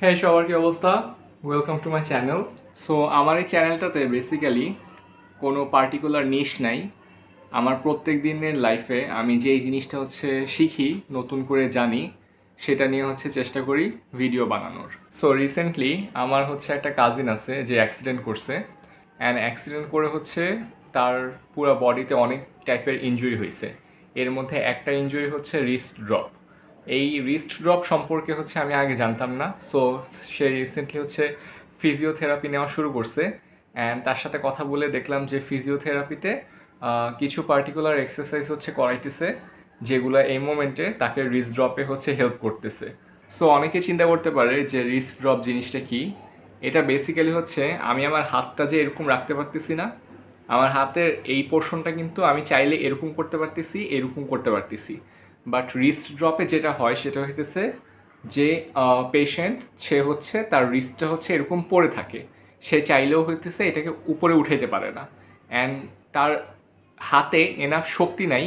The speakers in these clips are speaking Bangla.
হ্যাঁ, সবার কি অবস্থা? Welcome to my channel. So আমার এই চ্যানেলটাতে বেসিক্যালি কোনো পার্টিকুলার নিশ নাই। আমার প্রত্যেক দিনের লাইফে আমি যেই জিনিসটা শিখি, নতুন করে জানি, সেটা নিয়ে চেষ্টা করি ভিডিও বানানোর। সো রিসেন্টলি আমার একটা কাজিন আছে যে অ্যাক্সিডেন্ট করছে, অ্যান্ড অ্যাক্সিডেন্ট করে তার পুরো বডিতে অনেক টাইপের ইনজুরি হয়েছে। এর মধ্যে একটা ইনজুরি রিস্ট ড্রপ। এই রিস্ট ড্রপ সম্পর্কে আমি আগে জানতাম না। সো সে রিসেন্টলি ফিজিওথেরাপি নেওয়া শুরু করছে, অ্যান্ড তার সাথে কথা বলে দেখলাম যে ফিজিওথেরাপিতে কিছু পার্টিকুলার এক্সারসাইজ করাইতেছে, যেগুলো এই মোমেন্টে তাকে রিস্ট ড্রপে হেল্প করতেছে। সো অনেকে চিন্তা করতে পারে যে রিস্ট ড্রপ জিনিসটা কি। এটা বেসিক্যালি আমি আমার হাতটা যে এরকম রাখতে পারতেছি না, আমার হাতের এই পোর্শনটা কিন্তু আমি চাইলে এরকম করতে পারতেছি, এরকম করতে পারতেছি। বাট রিস্ট ড্রপে যেটা হয় সেটা হইতেছে যে পেশেন্ট সে তার রিস্টটা এরকম পড়ে থাকে, সে চাইলেও এটাকে উপরে উঠাইতে পারে না, অ্যান্ড তার হাতে এনাফ শক্তি নাই,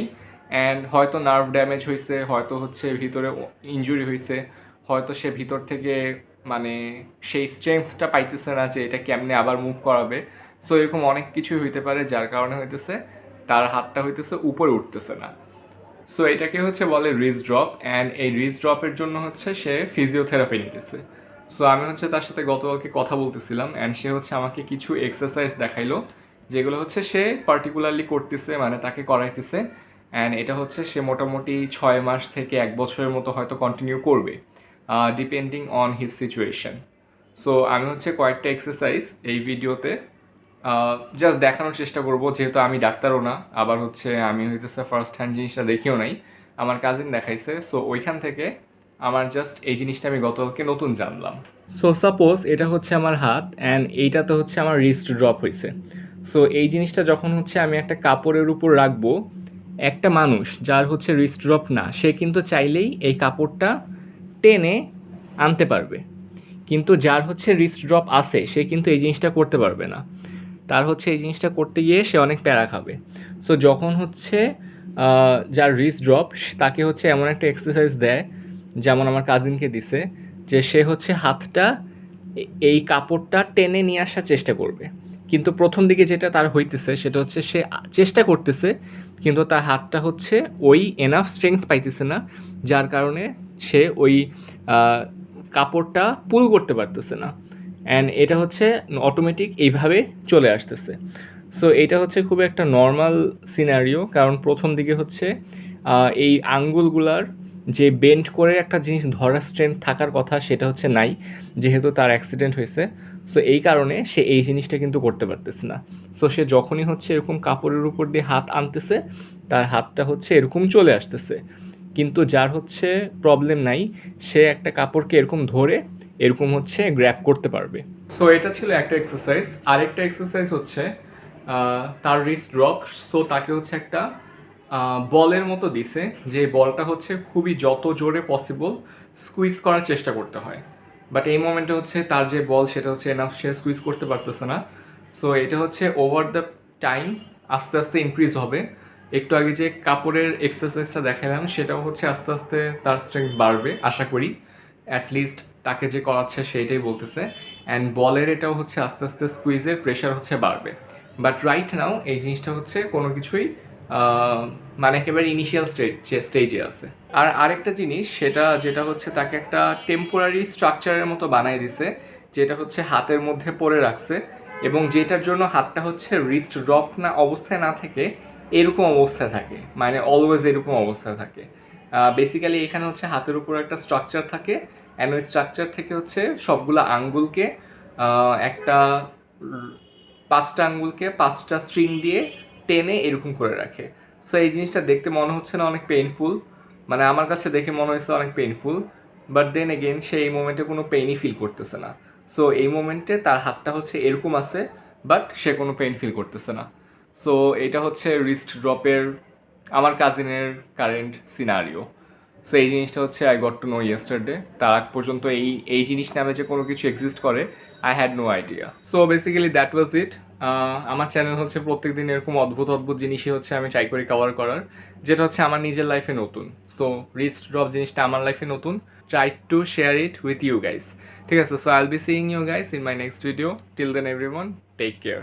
অ্যান্ড হয়তো নার্ভ ড্যামেজ হয়েছে, হয়তো ভিতরে ইনজুরি হয়েছে, হয়তো সে ভিতর থেকে মানে সেই স্ট্রেংথটা পাইতেছে না যে এটা কেমনে আবার মুভ করাবে। সো এরকম অনেক কিছুই হইতে পারে, যার কারণে তার হাতটা উপরে উঠতেছে না। সো এটাকে বলে রিস্ট ড্রপ, অ্যান্ড এই রিস্ট ড্রপের জন্য সে ফিজিওথেরাপি নিতেছে। সো আমি তার সাথে গতকালকে কথা বলতেছিলাম, অ্যান্ড সে আমাকে কিছু এক্সারসাইজ দেখাইলো, যেগুলো সে পার্টিকুলারলি করতেছে, মানে তাকে করাইতেছে, অ্যান্ড এটা সে মোটামুটি 6 মাস থেকে 1 বছরের মতো হয়তো কন্টিনিউ করবে, depending on his situation. So আমি কয়েকটা এক্সারসাইজ এই ভিডিওতে জাস্ট দেখানোর চেষ্টা করব, যেহেতু আমি ডাক্তারও না, আবার আমি ফার্স্ট হ্যান্ড জিনিসটা দেখিও নাই, আমার কাজিন দেখাইছে। সো ওইখান থেকে আমার জাস্ট এই জিনিসটা আমি গতকালকে নতুন জানলাম। সো সাপোজ এটা আমার হাত, অ্যান্ড এইটাতে আমার রিস্ট ড্রপ হয়েছে। সো এই জিনিসটা যখন আমি একটা কাপড়ের উপর রাখবো, একটা মানুষ যার রিস্ট ড্রপ না, সে কিন্তু চাইলেই এই কাপড়টা টেনে আনতে পারবে, কিন্তু যার রিস্ট ড্রপ আছে সে কিন্তু এই জিনিসটা করতে পারবে না। তার এই জিনিসটা করতে গিয়ে সে অনেক প্যারা খাবে। সো যখন যার রিস্ট ড্রপ, তাকে এমন একটা এক্সারসাইজ দেয়, যেমন আমার কাজিনকে দিছে, যে সে হাতটা এই কাপড়টা টেনে নিয়ে আসার চেষ্টা করবে। কিন্তু প্রথম দিকে যেটা তার হইতেছে সেটা সে চেষ্টা করতেছে, কিন্তু তার হাতটা ওই এনাফ স্ট্রেংথ পাইতেছে না, যার কারণে সে ওই কাপড়টা পুল করতে পারতেছে না, অ্যান্ড এটা অটোমেটিক এইভাবে চলে আসতেছে। সো এটা খুব একটা নর্মাল সিনারিও, কারণ প্রথম দিকে এই আঙ্গুলগুলার যে বেন্ড করে একটা জিনিস ধরার স্ট্রেংথ থাকার কথা সেটা নাই, যেহেতু তার অ্যাক্সিডেন্ট হয়েছে। সো এই কারণে সে এই জিনিসটা কিন্তু করতে পারতেছে না। সো সে যখনই এরকম কাপড়ের উপর দিয়ে হাত আনতেছে, তার হাতটা এরকম চলে আসতেছে, কিন্তু যার প্রবলেম নাই, সে একটা কাপড়কে এরকম ধরে এরকম গ্র্যাব করতে পারবে। সো এটা ছিল একটা এক্সারসাইজ। আরেকটা এক্সারসাইজ তার রিস্ট ড্রপ। সো তাকে একটা বলের মতো দিছে, যে বলটা খুবই যত জোরে পসিবল স্কুইজ করার চেষ্টা করতে হয়। বাট এই মোমেন্টে তার যে বল সেটা এনাফ সে স্কুইজ করতে পারতেছে না। সো এটা ওভার দ্য টাইম আস্তে আস্তে ইনক্রিজ হবে। একটু আগে যে কাপড়ের এক্সারসাইজটা দেখালাম সেটাও আস্তে আস্তে তার স্ট্রেংথ বাড়বে আশা করি। অ্যাটলিস্ট তাকে যে করাচ্ছে সেইটাই বলতেছে, অ্যান্ড বলের এটাও আস্তে আস্তে স্কুইজের প্রেশার বাড়বে। বাট রাইট নাও এই জিনিসটা কোনো কিছুই মানে একেবারে ইনিশিয়াল স্টেজে আছে। আর আরেকটা জিনিস সেটা যেটা তাকে একটা টেম্পোরারি স্ট্রাকচারের মতো বানাই দিছে, যেটা হাতের মধ্যে পরে রাখছে, এবং যেটার জন্য হাতটা রিস্ট ড্রপ না অবস্থায় না থেকে এরকম অবস্থায় থাকে, মানে অলওয়েজ এরকম অবস্থায় থাকে। বেসিক্যালি এখানে হাতের উপর একটা স্ট্রাকচার থাকে, অ্যান্ড ওই স্ট্রাকচার থেকে সবগুলো আঙ্গুলকে একটা 5টা আঙ্গুলকে 5টা স্ট্রিং দিয়ে টেনে এরকম করে রাখে। সো এই জিনিসটা দেখতে মনে হচ্ছে না অনেক পেইনফুল, মানে আমার কাছে দেখে মনে হয়েছে অনেক পেইনফুল, বাট দেন এগেন সে এই মোমেন্টে কোনো পেইনই ফিল করতেছে না। সো এই মোমেন্টে তার হাতটা এরকম আছে, বাট সে কোনো পেইন ফিল করতেছে না। সো এটা রিস্ট ড্রপের আমার কাজিনের কারেন্ট সিনারিও। সো এই জিনিসটা I got to know yesterday. তার আগ পর্যন্ত এই এই জিনিস নামে যে কোনো কিছু এক্সিস্ট করে, I had no idea. So basically that was it. আমার চ্যানেল প্রত্যেক দিন এরকম অদ্ভুত অদ্ভুত জিনিসই আমি ট্রাই করি কভার করার, যেটা আমার নিজের লাইফে নতুন। সো রিস্ট ড্রপ জিনিসটা আমার লাইফে নতুন, try to share it with you guys. ঠিক আছে, so I'll be seeing you guys in my next video. Till then everyone, take care.